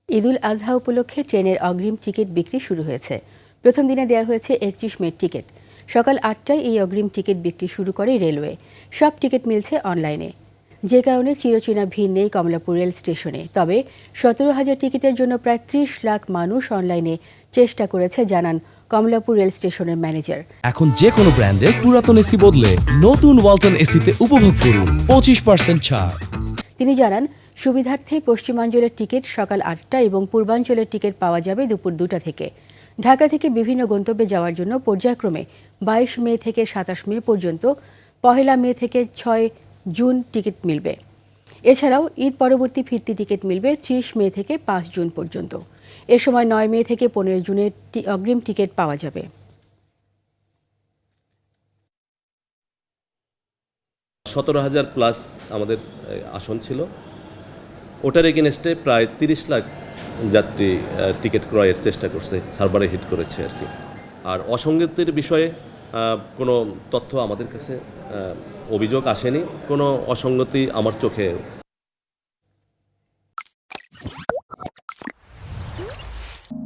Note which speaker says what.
Speaker 1: ঈদুল আজহা উপলক্ষে ট্রেনের অগ্রিম টিকিট বিক্রি শুরু হয়েছে। প্রথম দিনে দেওয়া হয়েছে 31 মে টিকিট। সকাল 8টায় এই অগ্রিম টিকিট বিক্রি শুরু করে রেলওয়ে। সব টিকিট মিলছে অনলাইনে, যে কারণে চিরচেনা ভিড় নেই কমলাপুর রেল স্টেশনে। তবে 17,000 টিকিটের জন্য প্রায় 30 লাখ মানুষ অনলাইনে চেষ্টা করেছে, জানান কমলাপুর রেল স্টেশনের ম্যানেজার।
Speaker 2: এখন যে কোনো ব্র্যান্ডের পুরাতন এসি বদলে নতুন ওয়ালটন এসিতে উপভোগ করুন 25% ছাড়।
Speaker 1: তিনি জানান, সুবিধার্থে পশ্চিমাঞ্চলের টিকিট সকাল 8টা এবং পূর্বাঞ্চলের টিকিট পাওয়া যাবে দুপুর 2টা থেকে। ঢাকা থেকে বিভিন্ন গন্তব্যে যাওয়ার জন্য পর্যায়ক্রমে 22 মে থেকে 27 মে পর্যন্ত, 1 মে থেকে 6 জুন টিকিট মিলবে। এছাড়াও ঈদ পরবর্তী ফিরতি টিকিট মিলবে 30 মে থেকে 5 জুন পর্যন্ত। এ সময় 9 মে থেকে 15 জুনের অগ্রিম টিকিট পাওয়া যাবে।
Speaker 3: 17,000 প্লাস আমাদের আসন ছিল। ওটার এগেনস্টে প্রায় 30 লাখ যাত্রী টিকিট ক্রয়ের চেষ্টা করছে, সার্ভারে হিট করেছে আর কি। আর অসঙ্গতির বিষয়ে কোনো তথ্য আমাদের কাছে অভিযোগ আসেনি, কোনো অসঙ্গতি আমার চোখে